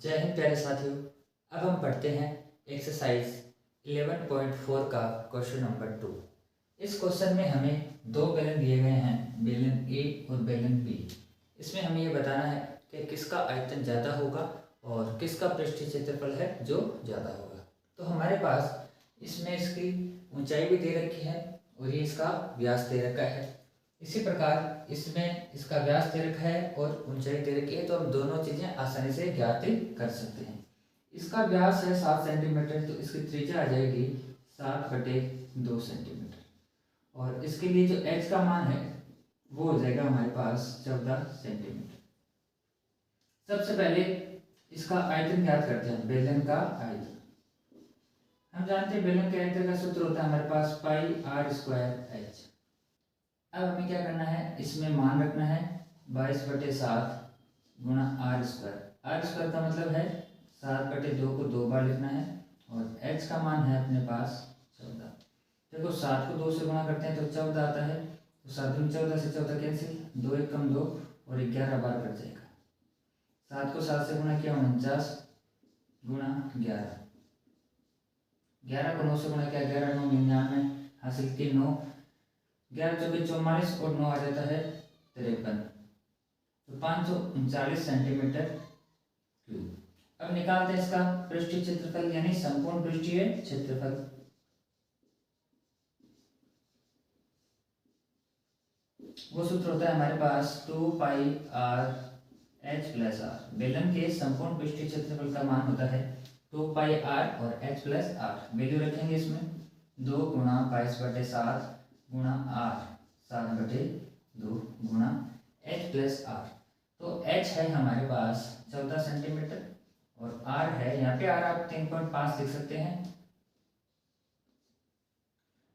जय हिंद प्यारे साथियों। अब हम पढ़ते हैं एक्सरसाइज 11.4 का क्वेश्चन नंबर 2। इस क्वेश्चन में हमें दो बेलन दिए गए हैं, बेलन ए और बेलन बी। इसमें हमें ये बताना है कि किसका आयतन ज़्यादा होगा और किसका पृष्ठीय क्षेत्रफल है जो ज़्यादा होगा। तो हमारे पास इसमें इसकी ऊंचाई भी दे रखी है और ये इसका व्यास दे रखा है। इसी प्रकार इसमें इसका व्यास दे रखा है और ऊंचाई दे रखी है, तो हम दोनों चीज़ें आसानी से ज्ञात कर सकते हैं। इसका व्यास है 7 सेंटीमीटर, तो इसकी त्रिज्या आ जाएगी 7/2 सेंटीमीटर और इसके लिए जो h का मान है वो हो जाएगा हमारे पास 14 सेंटीमीटर। सबसे पहले इसका आयतन ज्ञात करते हैं, बेलन का आयतन। हम जानते हैं बेलन के आयतन का सूत्र होता है हमारे पास πr²h। अब हमें क्या करना है, इसमें मान रखना है 22/7 गुणा r²। r² का मतलब है 7/2 को 2 बार लिखना है और h का मान है अपने पास 14। देखो 7 को 2 से गुणा करते हैं तो 14 आता है, तो 7 दूनी 14 से 14 कैंसिल, 2 1 कम 2 और 11 बार कट जाएगा। 7 को 7 से गुणा किया 49 गुणा 11, 11 को 9 से गुणा किया 11 9 99 हासिल की 9, 11 चौके 44 और 9 आ जाता है 53, तो 539 सेंटीमीटर क्यूब। अब निकालते हैं इसका पृष्ठीय क्षेत्रफल यानी संपूर्ण पृष्ठीय क्षेत्रफल। वो सूत्र होता है हमारे पास 2πr/h+r। बेलन के संपूर्ण पृष्ठीय क्षेत्रफल का मान होता है 2πr और h+r। वैल्यू रखेंगे इसमें 2 गुणा 22/7 गुणा r 7/2 गुणा h+r। तो h है हमारे पास 14 सेंटीमीटर और r है, यहाँ पे r आप 3.5 लिख सकते हैं।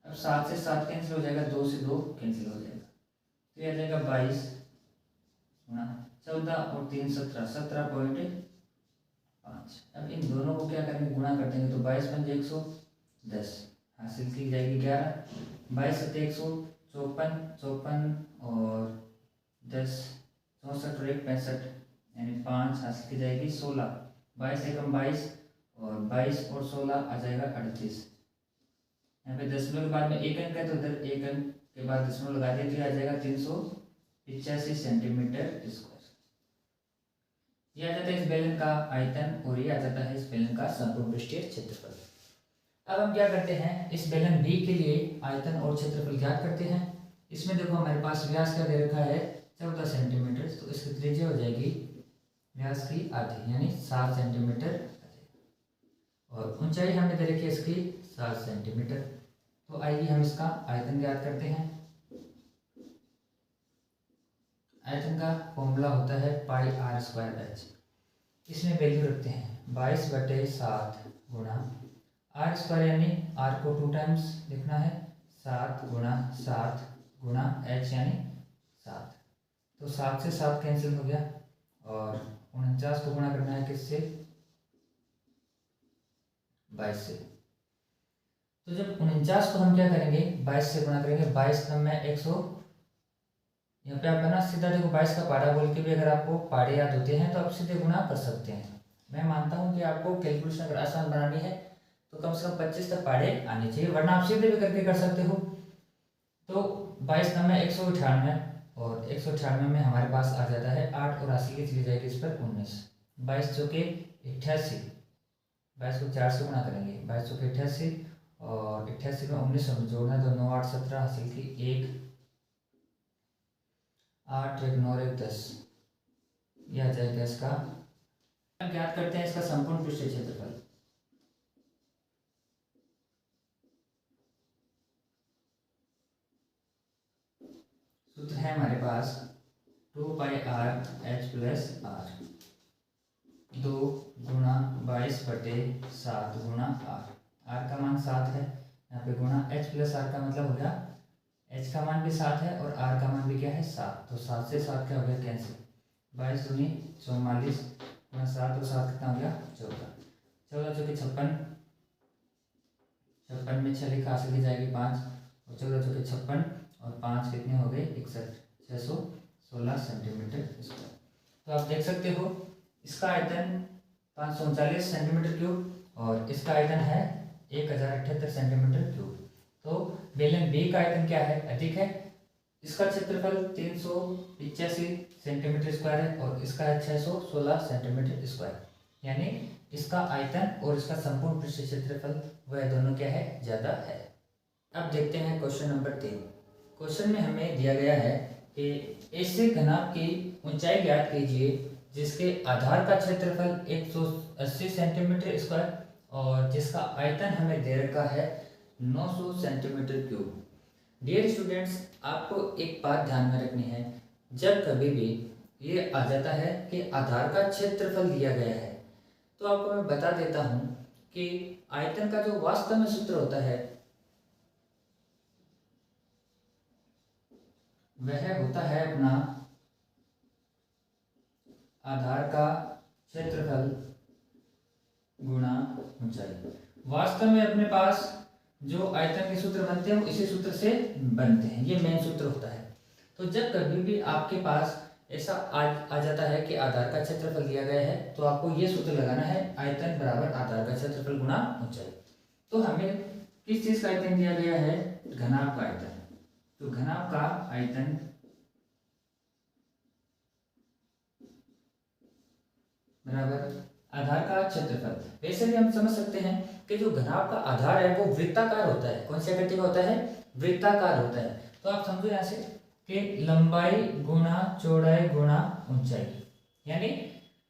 अब 7 से 7 कैंसिल हो जाएगा, 2 से 2 कैंसिल हो जाएगा, तो ये आ जाएगा 22 गुणा 14 और 3 17 17.5। अब इन दोनों को क्या करेंगे, गुणा कर देंगे, तो 22 पंजे 110 हासिल की जाएगी 11, 22 7 154 54 और 10 64 और 1 65 यानी 5 हासिल की जाएगी 16, 22 एकम 22 और 22 और 16 आ जाएगा 38। यहाँ पे दशमलव के बाद में एक अंक है तो उधर एक अंक के बाद दशमलव लगा दिया, तो आ जाएगा 385 सेंटीमीटर स्क्वायर। ये आ जाता है इस बेलन का आयतन और ये आ जाता है इस बेलन का संपूर्ण पृष्ठीय क्षेत्रफल। अब हम क्या करते हैं, इस बेलन बी के लिए आयतन और क्षेत्रफल ज्ञात करते हैं। इसमें देखो हमारे पास व्यास क्या दे रखा है 14 सेंटीमीटर, तो इसकी त्रिज्या हो जाएगी व्यास की आधी यानी 7 सेंटीमीटर और ऊंचाई हमें दे रखी है इसकी 7 सेंटीमीटर। तो आइए हम इसका आयतन ज्ञात करते हैं। आयतन का फॉर्मूला होता है πr²h। इसमें वैल्यू रखते हैं 22/7 गुणा r² यानी r को 2 टाइम्स लिखना है, 7 गुणा 7 गुणा h यानी 7, तो 7 से 7 कैंसिल हो गया और 49 को गुणा करना है किससे, 22 से। तो जब 49 को हम क्या करेंगे 22 से गुणा करेंगे, 22 में 100, यहाँ पे आप है ना सीधा देखो 22 का पाड़ा बोल के भी अगर आपको पाड़े याद होते हैं तो आप सीधे गुणा कर सकते हैं। मैं मानता हूँ कि आपको कैलकुलेशन अगर आसान बनानी है तो कम से कम 25 तक पाड़े आने चाहिए, वरना आप सीधे भी करके कर सकते हो। तो 22 में 198 और 198 में हमारे पास आ जाता है 8 और हासिल की चली जाएगी इस पर 19, 22 चौके 88, 22 को 4 से गुणा करेंगे, 22 चौके 88 और 88 में 19 हमें जोड़ना है, तो 9 8 17 हासिल की 1 8 1 9 1 10, यह आ जाएगा इसका। ज्ञात करते हैं इसका संपूर्ण पृष्ठीय क्षेत्रफल। सूत्र है हमारे पास 2πr/h+r, 2 गुणा 22/7 गुणा r का मान 7 है, यहाँ पे गुणा h+r का मतलब हो गया h का मान भी 7 है और r का मान भी क्या है 7, तो 7 से 7 क्या हो गया कैंसिल, 22 दूनी 44 गुणा 7 और 7 कितना हो गया 14, 14 चौके 56, 56 में 6 लिखा हासिल की जाएगी 5 और 14 चौके 56 और 5 कितने हो गए 61, 616 सेंटीमीटर स्क्वायर। तो आप देख सकते हो इसका आयतन 539 सेंटीमीटर क्यूब और इसका आयतन है 1078 सेंटीमीटर क्यूब। तो बेलन बी का आयतन क्या है, अधिक है। इसका क्षेत्रफल 385 सेंटीमीटर स्क्वायर है और इसका है 616 सेंटीमीटर स्क्वायर, यानी इसका आयतन और इसका संपूर्ण पृष्ठ क्षेत्रफल वह दोनों क्या है, ज़्यादा है। अब देखते हैं क्वेश्चन नंबर 3। क्वेश्चन में हमें दिया गया है कि ऐसे घनाभ की ऊंचाई ज्ञात कीजिए जिसके आधार का क्षेत्रफल 180 सेंटीमीटर स्क्वायर और जिसका आयतन हमें दे रखा है 900 सेंटीमीटर क्यूब। डियर स्टूडेंट्स, आपको एक बात ध्यान में रखनी है, जब कभी भी ये आ जाता है कि आधार का क्षेत्रफल दिया गया है, तो आपको मैं बता देता हूं कि आयतन का जो वास्तव में सूत्र होता है वह होता है अपना आधार का क्षेत्रफल गुणा ऊंचाई। वास्तव में अपने पास जो आयतन के सूत्र बनते हैं वो इसी सूत्र से बनते हैं, ये मेन सूत्र होता है। तो जब कभी भी आपके पास ऐसा आ जाता है कि आधार का क्षेत्रफल दिया गया है, तो आपको ये सूत्र लगाना है, आयतन बराबर आधार का क्षेत्रफल गुणा ऊंचाई। तो हमें किस चीज का आयतन दिया गया है, घनाभ का आयतन। तो घनाभ का आयतन बराबर आधार का क्षेत्रफल। वैसे भी हम समझ सकते हैं कि जो घनाभ का आधार है वो वृत्ताकार होता है। कौन सी आकृति का होता है, वृत्ताकार होता है। तो आप समझो यहाँ से कि लंबाई गुणा चौड़ाई गुणा ऊंचाई, यानी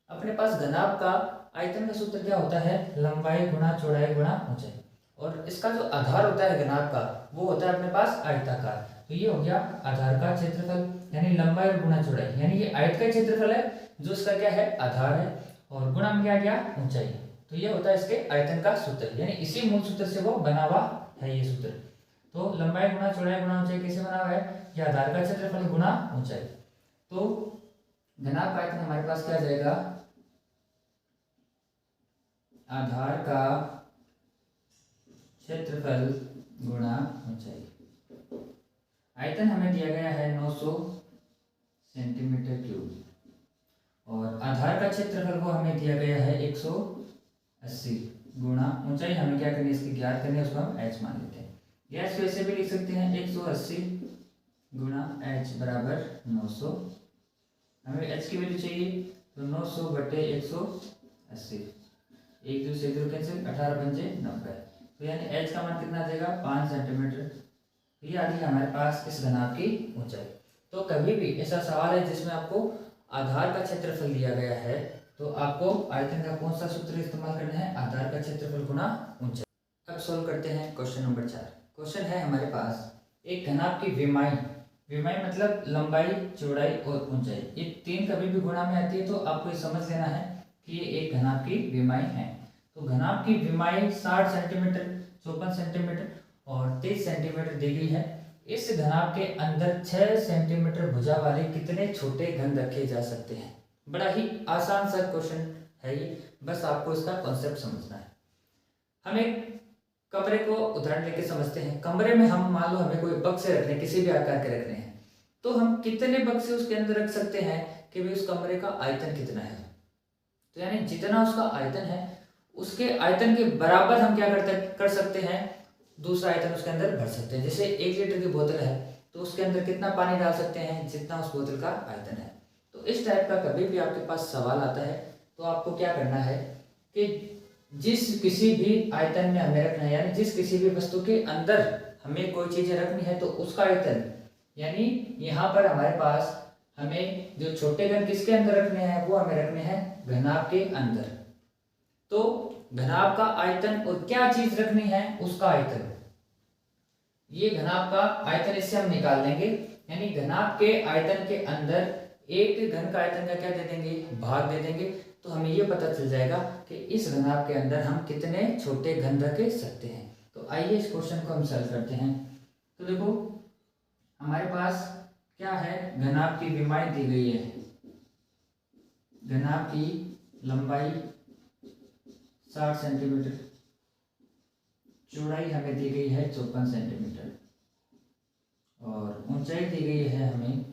अपने पास घनाभ का आयतन का सूत्र क्या होता है, लंबाई गुणा चौड़ाई गुणा ऊंचाई, और इसका जो आधार होता है घनाभ का वो होता है अपने पास आयताकार। तो ये हो गया आधार का क्षेत्रफल, यानी लंबाई और गुणा चौड़ाई, यानी ये आयत का क्षेत्रफल है जो इसका क्या है, आधार है, और गुणा में क्या गया, ऊंचाई। तो ये होता है इसके आयतन का सूत्र, यानी इसी मूल सूत्र से वो बना हुआ है ये सूत्र। तो लंबाई गुणा चौड़ाई गुणा ऊंचाई कैसे बना हुआ है, ये आधार का क्षेत्रफल गुणा ऊंचाई। तो घनाभ का आयतन हमारे पास क्या जाएगा, आधार का क्षेत्रफल गुणा ऊंचाई। आयतन हमें दिया गया है 900 सेंटीमीटर क्यूब और आधार का क्षेत्रफल को हमें दिया गया है 180 गुणा ऊंचाई। हमें क्या करनी है, इसकी ज्ञात करनी है, उसको हम h मान लेते हैं। गैस वैसे भी लिख सकते हैं 180 गुणा h बराबर 900। हमें h की वैल्यू चाहिए, तो 900 बटे 180, एक दूसरे से कैंसिल, 18 पंजे 90। तो यानी h का मान कितना आ जाएगा, 5 सेंटीमीटर। ये आ गई हमारे पास इस घनाभ की ऊंचाई। तो कभी भी ऐसा सवाल है जिसमें आपको आधार का क्षेत्रफल दिया गया है, तो आपको आयतन का कौन सा सूत्र इस्तेमाल करना है, आधार का क्षेत्रफल गुणा ऊंचाई। अब सॉल्व करते हैं क्वेश्चन नंबर 4। क्वेश्चन है हमारे पास, एक घनाभ की विमाई, विमाई मतलब लंबाई चौड़ाई और ऊंचाई, ये तीन कभी भी गुणा में आती है, तो आपको ये समझ लेना है कि ये एक घनाभ की विमाई है। तो घनाभ की विमाई 60 सेंटीमीटर, 54 सेंटीमीटर और 30 सेंटीमीटर दी गई है। इस घनाभ के अंदर 6 सेंटीमीटर भुजा वाले कितने छोटे घन रखे जा सकते हैं। बड़ा ही आसान सा क्वेश्चन है ये, बस आपको इसका कॉन्सेप्ट समझना है। हम एक कमरे को उदाहरण लेके समझते हैं। कमरे में हम मान लो हमें कोई बक्से रखने, किसी भी आकार के रखने हैं, तो हम कितने बक्से उसके अंदर रख सकते हैं कि भाई उस कमरे का आयतन कितना है। तो यानी जितना उसका आयतन है उसके आयतन के बराबर हम क्या कर सकते हैं, दूसरा आयतन उसके अंदर भर सकते हैं। जैसे 1 लीटर की बोतल है तो उसके अंदर कितना पानी डाल सकते हैं, जितना उस बोतल का आयतन है। तो इस टाइप का कभी भी आपके पास सवाल आता है तो आपको क्या करना है कि जिस किसी भी आयतन में हमें रखना है, यानी जिस किसी भी वस्तु के अंदर हमें कोई चीजें रखनी है तो उसका आयतन, यानी यहाँ पर हमारे पास हमें जो छोटे घन किसके अंदर रखने हैं, वो हमें रखने हैं घनाभ के अंदर। तो घनाभ का आयतन और क्या चीज रखनी है, उसका आयतन। ये घनाभ का आयतन इससे हम निकाल देंगे, यानी घनाभ के आयतन के अंदर एक घन का आयतन का क्या दे देंगे, भाग दे देंगे। तो हमें ये पता चल जाएगा कि इस घनाभ के अंदर हम कितने छोटे घन रख सकते हैं। तो आइए इस क्वेश्चन को हम सॉल्व करते हैं। तो देखो हमारे पास क्या है, घनाभ की विमाई दी गई है, घनाभ की लंबाई 60 सेंटीमीटर, चौड़ाई हमें दी गई है 54 सेंटीमीटर और ऊंचाई दी गई है हमें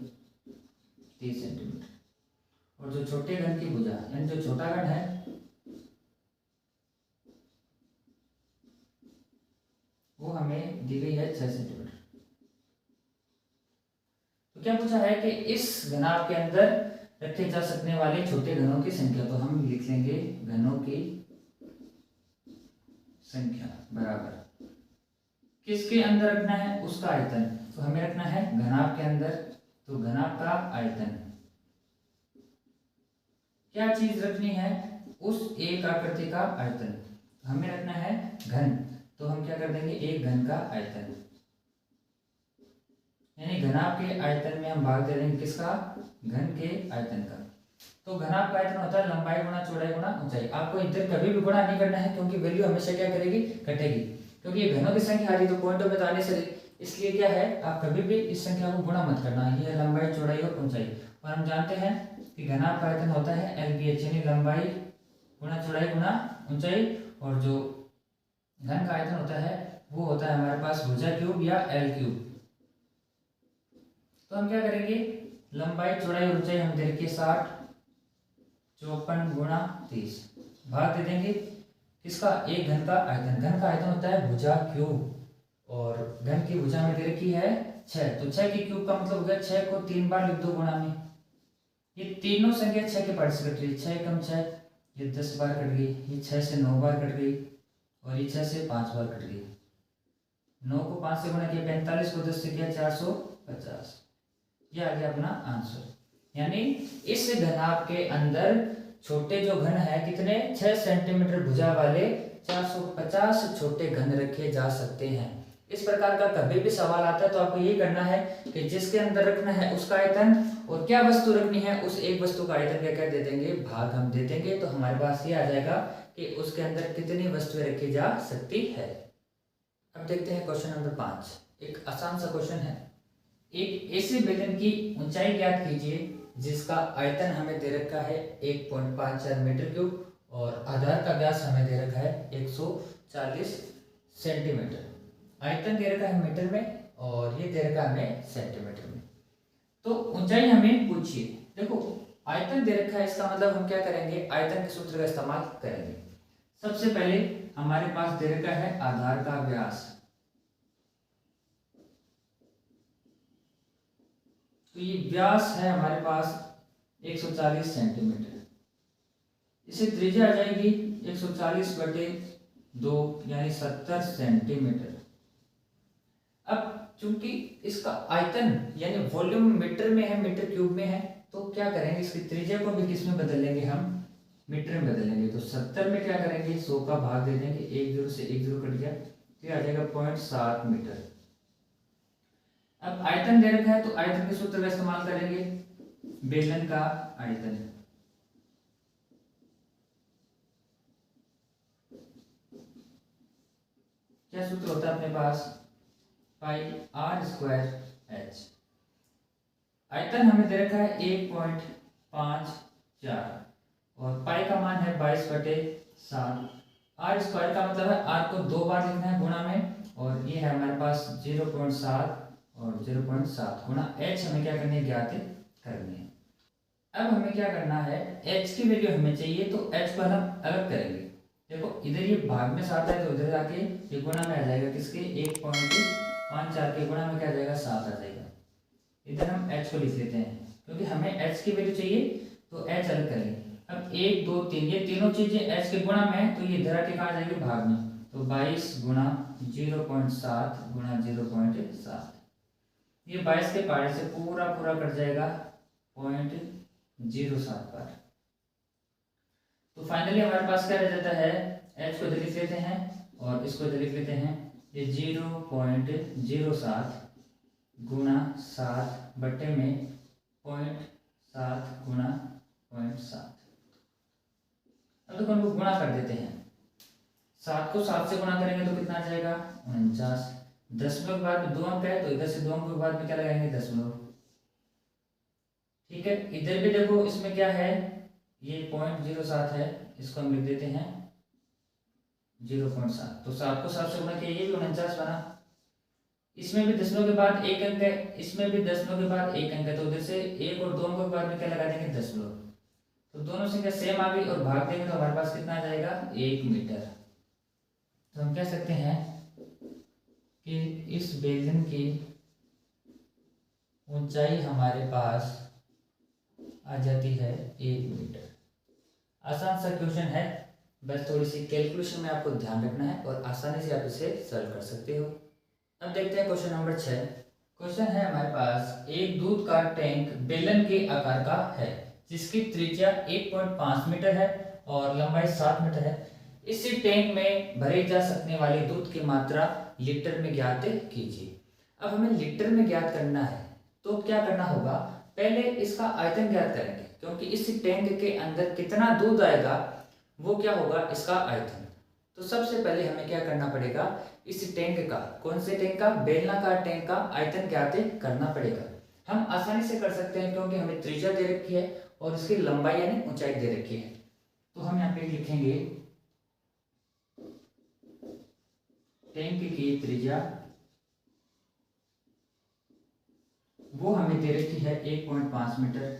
30 सेंटीमीटर। और जो छोटे घन की भुजा, यानी जो छोटा घन है वो हमें दी गई है 6 सेंटीमीटर। तो क्या पूछा है कि इस घनाभ के अंदर रखे जा सकने वाले छोटे घनों की संख्या। तो हम लिख लेंगे घनों की संख्या बराबर किसके अंदर रखना है, उसका आयतन। तो हमें रखना है घनाभ के अंदर, तो घनाभ का आयतन। क्या चीज रखनी है, उस एक आकृति का आयतन। हमें रखना है घन, तो हम क्या कर देंगे एक घन का आयतन, यानी घनाभ के आयतन में हम भाग दे देंगे किसका, घन के आयतन का। तो घनाभ का आयतन होता है लंबाई गुणा चौड़ाई गुणा ऊंचाई। आपको इधर कभी भी गुणा नहीं करना है क्योंकि वैल्यू हमेशा क्या करेगी, घटेगी, क्योंकि ये घनों की संख्या आ रही तो पॉइंटों में तो आने से, इसलिए क्या है आप कभी भी इस संख्या को गुणा मत करना। ये है लंबाई चौड़ाई और ऊंचाई, और हम जानते हैं कि घनाभ का आयतन होता है LBH, यानी लंबाई गुणा चौड़ाई गुणा ऊंचाई, और जो घन का आयतन होता है वो होता है हमारे पास भुजा क्यूब या L क्यूब। तो हम क्या करेंगे, लंबाई चौड़ाई और ऊंचाई हम दे रखिए 60, 54 गुणा 30, भाग दे देंगे किसका, एक घन का आयतन। घन का आयतन होता है भुजा क्यूब, और घन की भुजा में दे रखी है 6, तो 6 की क्यूब का मतलब हो गया 6 को 3 बार लिख दो गुणा में। ये तीनों संख्या 6 के पार्ट से कट रही है, 6 कम 6 ये 10 बार कट गई, ये 6 से 9 बार कट गई, और ये 6 से 5 बार कट गई। 9 को 5 से गुणा किया 45, को 10 से किया 450। ये आ गया अपना आंसर। यानी इस घनाभ के अंदर छोटे जो घन है कितने, 6 सेंटीमीटर भुजा वाले 450 छोटे घन रखे जा सकते हैं। इस प्रकार का कभी भी सवाल आता है तो आपको ये करना है कि जिसके अंदर रखना है उसका आयतन, और क्या वस्तु रखनी है उस एक वस्तु का आयतन क्या दे देंगे, भाग हम दे देंगे। तो हमारे पास ये आ जाएगा कि उसके अंदर कितनी वस्तुएं रखी जा सकती है। अब देखते हैं क्वेश्चन नंबर 5। एक आसान सा क्वेश्चन है। एक ऐसे बेलन की ऊंचाई ज्ञात कीजिए जिसका आयतन हमें दे रखा है 1.54 मीटर क्यूब, और आधार का व्यास हमें दे रखा है 140 सेंटीमीटर। आयतन दे रखा है मीटर में और ये दे रखा है हमें सेंटीमीटर में। तो ऊंचाई हमें पूछिए। देखो आयतन दे रखा है, इसका मतलब हम क्या करेंगे, आयतन के सूत्र का इस्तेमाल करेंगे। सबसे पहले हमारे पास दे रखा है आधार का व्यास, तो ये व्यास है हमारे पास 140 सेंटीमीटर। इसे त्रिज्या आ जाएगी 140/2 यानी 70 सेंटीमीटर। अब चूंकि इसका आयतन यानी वॉल्यूम मीटर में है, मीटर क्यूब में है, तो क्या करेंगे इसकी त्रिज्या को भी किस में बदल लेंगे, हम मीटर में बदल लेंगे। तो 70 में क्या करेंगे 100 का भाग दे देंगे, 1 0 से 1 0 कट गया, तो आ जाएगा 0.7 मीटर। अब आयतन दे रखा है तो आयतन के सूत्र का इस्तेमाल करेंगे, बेलन का आयतन। क्या सूत्र होता है अपने पास, पाई r²h। आयतन हमें दे रखा है 1.54 और पाई का मान है 22/7। r स्क्वायर का मतलब है r को 2 बार लिखना है गुणा में, और ये है हमारे पास 0.7 और 0.7 गुणा h हमें क्या करनी है, ज्ञात करनी है। अब हमें क्या करना है, h की वैल्यू हमें चाहिए, तो h को हम अलग करेंगे। देखो इधर ये भाग में 7 है तो इधर जाके ये गुणा में आ जाएगा किसके, 1.54 के गुणा में क्या आ जाएगा, 7 आ जाएगा। इधर हम h को लिख लेते हैं क्योंकि हमें h की वैल्यू चाहिए, तो h अलग करेंगे। अब 1 2 3 ये तीनों चीजें h के गुणा में है, तो ये इधर आके कहाँ आ जाएगी, भाग में। तो 22 गुणा 0.7 गुणा 0.7, ये 22 के पारे से पूरा कट जाएगा 0.07 बार। तो फाइनली हमारे पास क्या रह जाता है, h को इधर लिख लेते हैं और इसको इधर लिख लेते हैं, ये 0.07 गुणा 7 बट्टे में 0.7 गुणा 0.7। अब तो उनको गुणा कर देते हैं, 7 को 7 से गुणा करेंगे तो कितना आ जाएगा, 49। दशमलव के बाद में 2 अंक है तो इधर से 2 अंक के बाद में क्या लगाएंगे, दशमलव। ठीक है, इधर भी देखो इसमें क्या है, ये 0.07 है, इसको हम लिख देते हैं 0.7। तो 7 को 7 से गुणा किया, ये भी 49 बना। इसमें भी दशमलव के बाद 1 अंक है, इसमें भी दशमलव के बाद 1 अंक है, तो उधर से 1 और 2 अंकों के बाद में क्या लगा देंगे, दशमलव। तो दोनों संख्या सेम आ गई और भाग देंगे तो हमारे पास कितना आ जाएगा, 1 मीटर। तो हम कह सकते हैं कि इस बेलन की ऊंचाई हमारे पास आ जाती है 1 मीटर। आसान सा क्वेश्चन है, बस थोड़ी सी कैलकुलेशन में आपको ध्यान रखना है और आसानी से आप इसे सॉल्व कर सकते हो। अब देखते हैं क्वेश्चन नंबर 6। क्वेश्चन है हमारे पास, एक दूध का टैंक बेलन के आकार का है जिसकी त्रिज्या 1.5 मीटर है और लंबाई 7 मीटर है। इसी टैंक में भरे जा सकने वाले दूध की मात्रा लीटर में ज्ञात कीजिए। अब हमें लीटर में ज्ञात करना है, तो क्या करना होगा, पहले इसका आयतन ज्ञात करेंगे, क्योंकि इस टैंक के अंदर कितना दूध आएगा वो क्या होगा, इसका आयतन। तो सबसे पहले हमें क्या करना पड़ेगा, इस टैंक का, कौन से टैंक का, बेलनाकार टैंक का आयतन ज्ञात करना पड़ेगा। हम आसानी से कर सकते हैं क्योंकि हमें त्रिज्या दे रखी है और इसकी लंबाई यानी ऊंचाई दे रखी है। तो हम यहाँ पे लिखेंगे टैंक की त्रिज्या, वो हमें दे रखी है 1.5 मीटर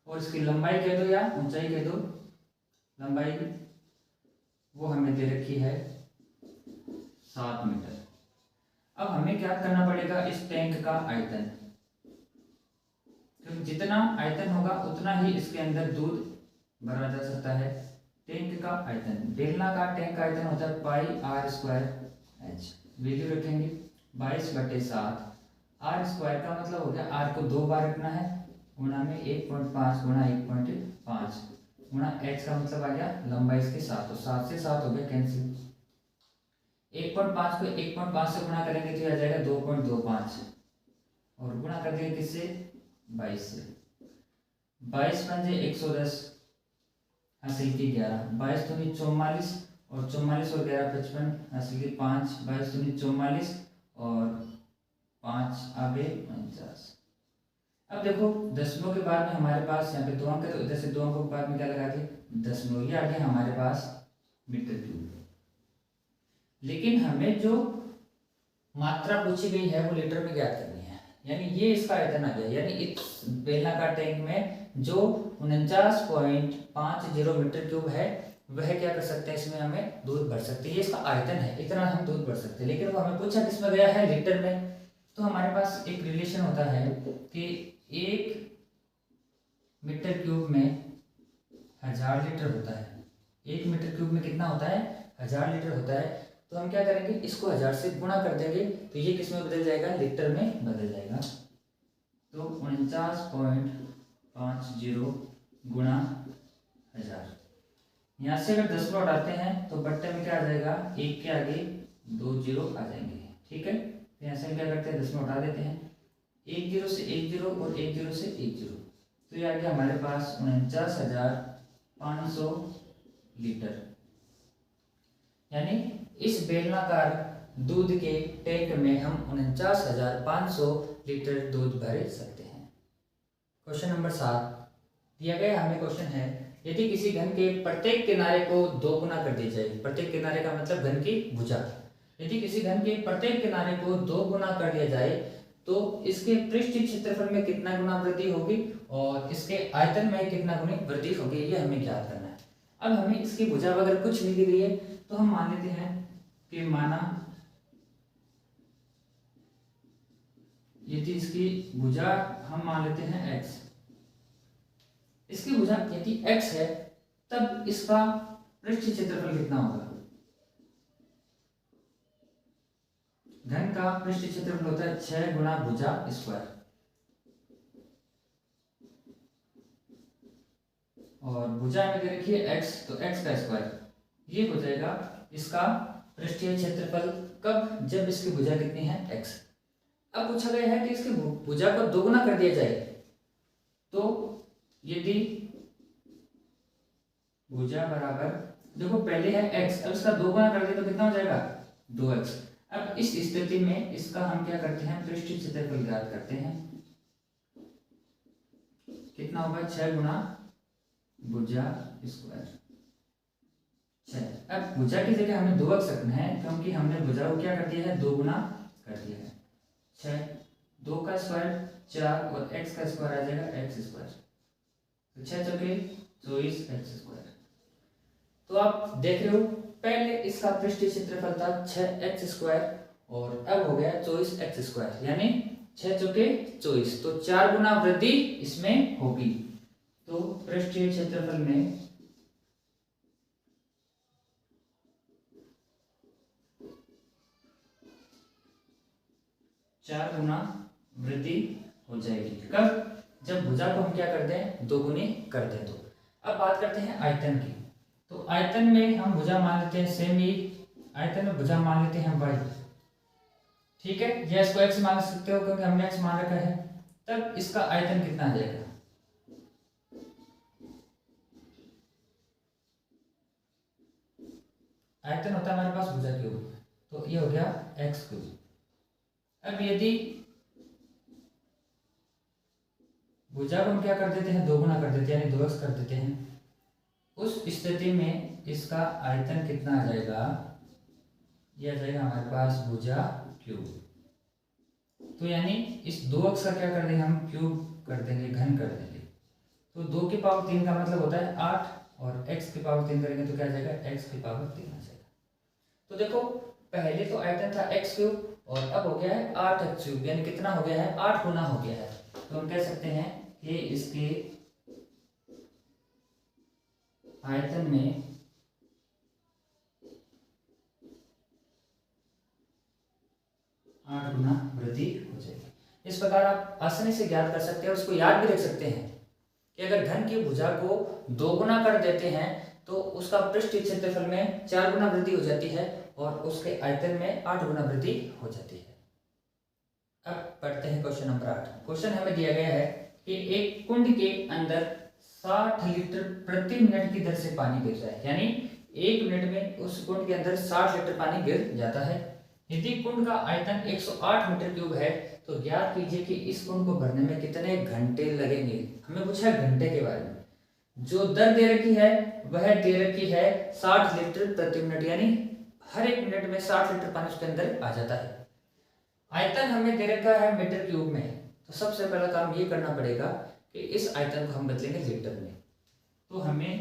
और इसकी लंबाई कह दो या ऊंचाई कह दो, लंबाई वो हमें दे रखी है 7 मीटर। अब हमें क्या करना पड़ेगा, इस टैंक का आयतन, क्योंकि जितना आयतन होगा उतना ही इसके अंदर दूध भरा जा सकता है। टैंक का आयतन, बेलनाकार टैंक का आयतन होता है पाई आर स्क्वायर एच, वैल्यू रखेंगे 22/7। आर स्क्वायर का मतलब हो गया, आर को 2 बार रखना है, गुणा में 1.5 गुणा 1.5 गुणा एच का मतलब आ गया लंबाई इसके 7, तो 7 से 7 हो गया कैंसिल। 1.5 को 1.5 से गुणा करेंगे तो आ जाएगा 2.25 और गुणा कर देंगे किससे, 22 से। 22 पंजे 110 हासिल की 11, 22 दूनी 44 और 44 और 11 55 हासिल की 5, 22 दूनी 44 और 5 आगे 49। अब देखो दशमलव के बाद में हमारे पास यहाँ पे 2 अंक है, तो इधर से 2 अंकों के बाद में क्या लगा के दशमलव, ये आ गया हमारे पास मीटर क्यूब। लेकिन हमें जो मात्रा पूछी गई है वो लीटर में ज्ञात करनी है, यानी ये इसका आयतन आ गया, यानी इस बेलनाकार टैंक में जो 49.50 मीटर क्यूब है वह क्या कर सकते हैं, इसमें हमें दूध भर सकते हैं, ये इसका आयतन है, इतना हम दूध भर सकते हैं। लेकिन वो हमें पूछा किसमें गया है, लीटर में। तो हमारे पास एक रिलेशन होता है कि 1 मीटर क्यूब में 1000 लीटर होता है। 1 मीटर क्यूब में कितना होता है, 1000 लीटर होता है। तो हम क्या करेंगे, इसको 1000 से गुणा कर देंगे तो ये किस में बदल जाएगा, लीटर में बदल जाएगा। तो 49.50 गुणा 1000, यहाँ से अगर 10 हटाते हैं तो बट्टे में क्या आ जाएगा, 1 के आगे 2 जीरो आ जाएंगे, ठीक है। तो यहाँ से हम क्या करते हैं, 10 हटा देते हैं, 1 जीरो से 1 जीरो और 1 जीरो से 1 जीरो, तो ये आ गया हमारे पास 49,500 लीटर। यानी इस बेलनाकार दूध के टैंक में हम 49,500 लीटर दूध भर सकते हैं। क्वेश्चन नंबर 7 दिया गया हमें क्वेश्चन है, यदि किसी घन के प्रत्येक किनारे को 2 गुना कर दिया जाए, प्रत्येक किनारे का मतलब घन की भुजा, यदि किसी घन के प्रत्येक किनारे को 2 गुना कर दिया जाए तो इसके पृष्ठीय क्षेत्रफल में कितना गुना वृद्धि होगी और इसके आयतन में कितना गुनी वृद्धि होगी, ये हमें ज्ञात करना है। अब हमें इसकी भुजा अगर कुछ नहीं दी गई है तो हम मान लेते हैं कि माना यदि इसकी भुजा हम मान लेते हैं x, इसकी भुजा यदि x है तब इसका पृष्ठीय क्षेत्रफल कितना होगा, घन का पृष्ठीय क्षेत्रफल होता है 6 गुना भुजा स्क्वायर, और भुजा में दे रखी है x, तो x का स्क्वायर, ये हो जाएगा इसका पृष्ठीय क्षेत्रफल कब, जब इसकी भुजा कितनी है x। अब पूछा गया है कि इसकी भुजा को 2 गुना कर दिया जाए, तो यदि भुजा बराबर, देखो पहले है x, अब इसका 2 गुना कर दिया तो कितना हो जाएगा 2x। अब इस स्थिति में इसका हम क्या करते हैं, पृष्ठीय क्षेत्रफल ज्ञात करते हैं, कितना होगा 6 गुना भुजा स्क्वायर 6। अब भुजा की जगह हमें 2x रखना है क्योंकि हमने भुजा को क्या कर दिया है, 2 गुना कर दिया है। 6 2 का स्क्वायर 4 और x का स्क्वायर आ जाएगा x स्क्वायर, तो 6 चौके 24 x स्क्वायर। तो आप देख रहे हो पहले इसका पृष्ठीय क्षेत्रफल था 6x स्क्वायर और अब हो गया 24x², यानी 6 चौके 24, तो 4 गुना वृद्धि इसमें होगी। तो पृष्ठीय क्षेत्रफल में 4 गुना वृद्धि हो जाएगी। कब? जब भुजा को हम क्या करते हैं, दोगुनी करते हैं। तो अब बात करते हैं आयतन की। तो आयतन में हम भुजा मान लेते हैं सेम ही, आयतन में भुजा मान लेते हैं y, ठीक है, या इसको x मान सकते हो क्योंकि हमने x मान रखा है। तब इसका आयतन कितना आ जाएगा, आयतन होता है हमारे पास भुजा क्यूब, तो ये हो गया x3। अब यदि भुजा को हम क्या कर देते हैं, दोगुना कर देते हैं, यानी 2x कर देते हैं, उस स्थिति में इसका आयतन कितना आ जाएगा, ये आ जाएगा हमारे पास भुजा क्यूब। तो यानी इस 2x का क्या कर देंगे हम, क्यूब कर देंगे, घन कर देंगे। तो 2 की पावर 3 का मतलब होता है 8, और x की पावर 3 करेंगे तो क्या आ जाएगा, x की पावर 3 आ जाएगा। तो देखो पहले तो आयतन था x³ और अब हो गया है 8x³, यानी कितना हो गया है, 8 गुना हो गया है। तो हम कह सकते हैं कि इसके आयतन में 8 गुना वृद्धि हो जाएगी। इस प्रकार आप आसानी से ज्ञात कर सकते हैं और उसको याद भी रख सकते हैं कि अगर घन की भुजा को 2 गुना कर देते हैं तो उसका पृष्ठीय क्षेत्रफल में 4 गुना वृद्धि हो जाती है और उसके आयतन में 8 गुना वृद्धि हो जाती है। अब पढ़ते हैं क्वेश्चन नंबर 8। क्वेश्चन हमें दिया गया है कि एक कुंड के अंदर 60 लीटर प्रति मिनट की दर से पानी गिर रहा है, यानी 1 मिनट में उस कुंड के अंदर 60 लीटर पानी गिर जाता है। यदि कुंड का आयतन 108 मीटर क्यूब है तो ज्ञात कीजिए कि इस कुंड को भरने में कितने घंटे लगेंगे। हमें पूछा है घंटे के बारे में। जो दर दे रखी है वह दे रखी है 60 लीटर प्रति मिनट, यानी हर 1 मिनट में 60 लीटर पानी उसके अंदर आ जाता है। आयतन हमें दे रखा है मीटर क्यूब में, तो सबसे पहला काम ये करना पड़ेगा कि इस आयतन को हम बदलेंगे लीटर में। तो हमें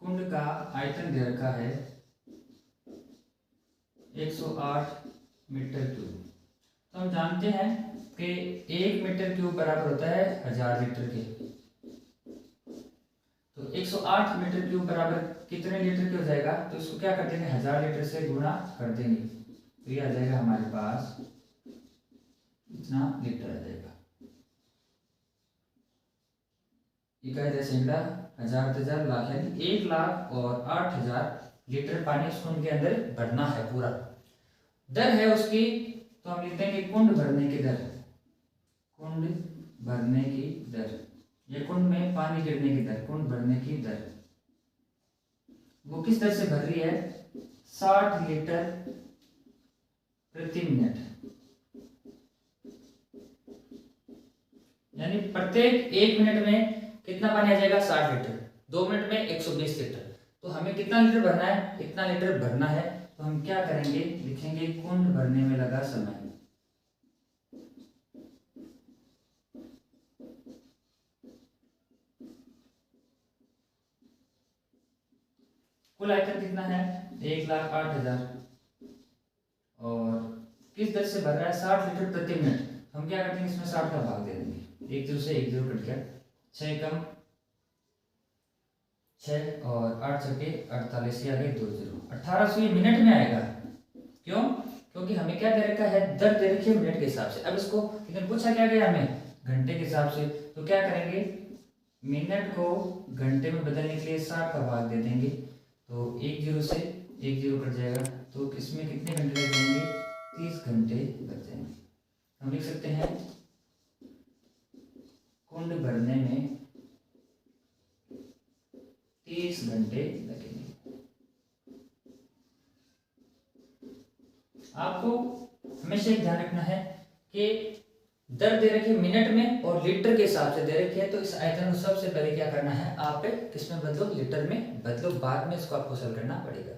कुंड का आयतन दे रखा है 108 मीटर क्यूब। तो हम जानते हैं कि 1 मीटर क्यूब बराबर होता है 1000 लीटर के। तो 108 मीटर क्यूब बराबर कितने लीटर की हो जाएगा, तो इसको क्या कर देंगे, 1000 लीटर से गुणा कर देंगे, तो ये आ जाएगा हमारे पास इतना लीटर आ जाएगा। इकाई दशमलव 1000 1000 लाख, यानी 1,08,000 लीटर पानी उस कुंड के अंदर भरना है पूरा। दर है उसकी, तो हम लिखते हैं कि कुंड भरने की दर, कुंड भरने की दर, ये कुंड में पानी गिरने की दर, कुंड भरने की दर वो किस तरह से भर रही है, 60 लीटर प्रति मिनट, यानी प्रत्येक 1 मिनट में कितना पानी आ जाएगा, 60 लीटर। 2 मिनट में 120 लीटर। तो हमें कितना लीटर भरना है, कितना लीटर भरना है, तो हम क्या करेंगे, लिखेंगे कुंड भरने में लगा समय। कुल आयतन कितना है, 1,08,000 और किस दर से भर रहा है, 60 लीटर प्रति मिनट। हम क्या करते हैं, इसमें 60 का भाग दे देंगे, 1 0 से 1 0 कट गया, 6 कम 6 और 8 छके 48, आ गए 2 0, 1800 ये मिनट में आएगा। क्यों, क्योंकि हमें क्या दे रखा है, दर दे रखी है मिनट के हिसाब से। अब इसको लेकिन पूछा क्या गया हमें, घंटे के हिसाब से। तो क्या करेंगे, मिनट को घंटे में बदलने के लिए 60 का भाग दे देंगे, तो 1 0 से 1 0 कट जाएगा, तो इसमें कितने घंटे लग जाएंगे, 30 घंटे लग जाएंगे। हम लिख सकते हैं कुंड भरने में 30 घंटे लगेंगे। आपको हमेशा ध्यान रखना है कि दर दे रखी है मिनट में और लीटर के हिसाब से दे रखी है, तो इस आयतन को सबसे पहले क्या करना है, आप किसमें बदलो, लीटर में बदलो, बाद में इसको आपको हल करना पड़ेगा।